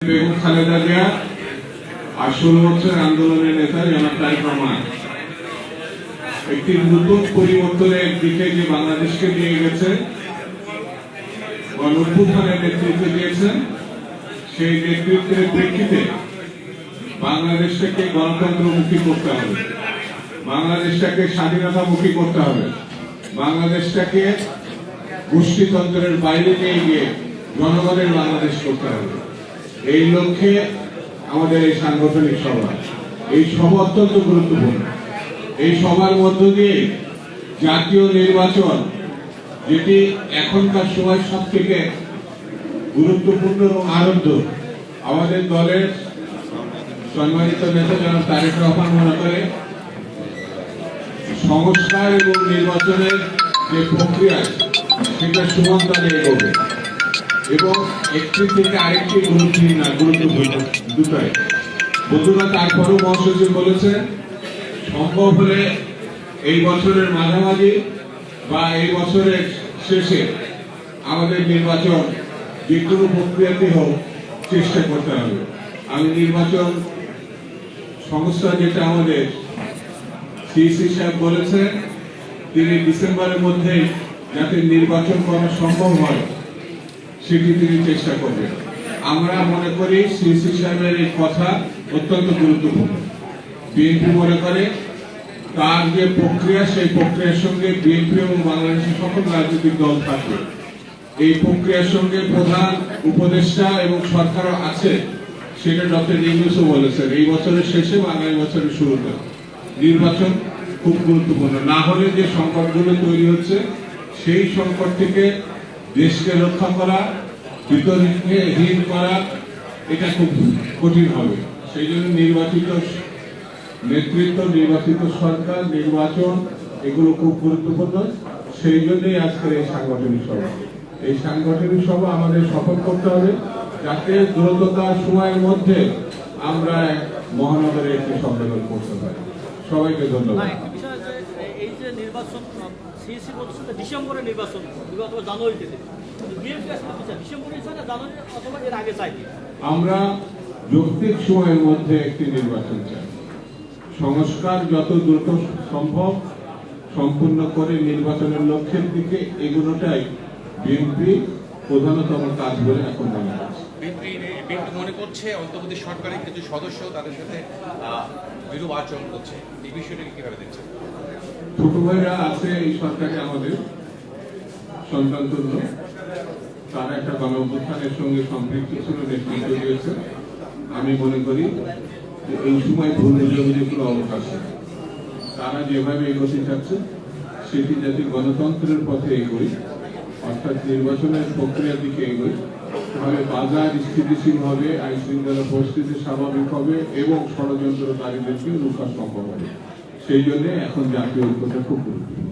বেগম খালেদা জিয়া আর 16 বছর আন্দোলনের নেতা জনাব তারেক রহমান একটি নতুন পরিবর্তনের দিকে যে বাংলাদেশকে নিয়ে গেছে, গণঅভ্যুত্থানের নেতৃত্ব দিয়েছেন, সেই নেতৃত্বের প্রেক্ষিতে বাংলাদেশটাকে গণতন্ত্রমুখী করতে হবে, বাংলাদেশটাকে স্বাধীনতামুখী করতে হবে, বাংলাদেশটাকে গোষ্ঠীতন্ত্রের বাইরে নিয়ে গিয়ে জনগণের বাংলাদেশ করতে হবে। এই লক্ষ্যে আমাদের এই সাংগঠনিক সভা, এই সভা অত্যন্ত গুরুত্বপূর্ণ। এই সভার মধ্য দিয়ে জাতীয় নির্বাচন, যেটি এখনকার সময় সব থেকে গুরুত্বপূর্ণ এবং আনন্দ, আমাদের দলের সম্মানিত নেতা জনাব তারেক রহমান মনে করে সংস্কার এবং নির্বাচনের যে প্রক্রিয়া সেটা সমান্তরালে এগোবে এবং একটি থেকে আরেকটি গুরুত্বপূর্ণ দুটাই। বন্ধুরা, তারপরও মহাসচিব বলেছে সম্ভব হলে এই বছরের মাঝামাঝি বা এই বছরের শেষে আমাদের নির্বাচন যে কোনো প্রক্রিয়াতে হোক চেষ্টা করতে হবে। আমি নির্বাচন সংস্থা যেটা আমাদের সিইসি সাহেব বলেছে, তিনি ডিসেম্বরের মধ্যেই যাতে নির্বাচন করা সম্ভব হয় সেটি তিনি চেষ্টা করবেন। আমরা মনে করি সিইসি সাহেবের এই কথা অত্যন্ত গুরুত্বপূর্ণ। বিএনপি মনে করে তার যে প্রক্রিয়া, সেই প্রক্রিয়ার সঙ্গে বিএনপি এবং বাংলাদেশের সকল রাজনৈতিক দল থাকবে। এই প্রক্রিয়ার সঙ্গে প্রধান উপদেষ্টা এবং সরকারও আছে, সেটা ডক্টর ইউনূসও বলেছেন। এই বছরের শেষে বা আগামী বছরের শুরুতে নির্বাচন খুব গুরুত্বপূর্ণ। না হলে যে সংকটগুলো তৈরি হচ্ছে, সেই সংকট থেকে দেশকে রক্ষা করা, বিতর্কহীন করা, এটা খুব কঠিন হবে। সেই জন্য নির্বাচিত নেতৃত্ব, নির্বাচিত সরকার, নির্বাচন এগুলো খুব গুরুত্বপূর্ণ। সেই জন্যই আজকের এই সাংগঠনিক সভা। এই সাংগঠনিক সভা আমাদের সফল করতে হবে, যাতে দ্রুততার সময়ের মধ্যে আমরা মহানগরে একটি সম্মেলন করতে পারি। সবাইকে ধন্যবাদ। এই যে নির্বাচন সিইসি বলছে ডিসেম্বরে নির্বাচন অথবা জানুয়ারিতে, ডিসেম্বরে জানুয়ারি অথবা এর আগে চাই। আমরা যৌক্তিক সময়ের মধ্যে একটি নির্বাচন চাই। সংস্কার যত দ্রুত সম্ভব সম্পূর্ণ করে নির্বাচনের লক্ষ্যের দিকে এগুলোটাই বিএনপি প্রধানতম কাজ বলে এখন মনে করছে। বিএনপি মনে করছে অন্তর্বর্তী সরকারের কিছু সদস্য তাদের সাথে বিরূপ আচরণ করছে, এই বিষয়টাকে কিভাবে দেখছেন? ছোট ভাইরা আছে এই সরকারে, আমাদের সন্তান তুল্য, তারা একটা গণঅভ্যুত্থানের সঙ্গে সম্পৃক্ত ছিল, নেতৃত্ব দিয়েছে। আমি মনে করি যে এই সময় ভুল বুঝাবুঝিগুলো অবকাশ, তারা যেভাবে এগোতে চাচ্ছে সেটি যাতে গণতন্ত্রের পথে এগোই, অর্থাৎ নির্বাচনের প্রক্রিয়ার দিকে এগোই, তাহলে বাজার স্থিতিশীল হবে, আইন শৃঙ্খলা পরিস্থিতি স্বাভাবিক হবে এবং ষড়যন্ত্রকারীদেরকে রোকা সম্ভব হবে। সেই জন্য এখন জাতীয় ঐক্যটা খুব গুরুত্বপূর্ণ।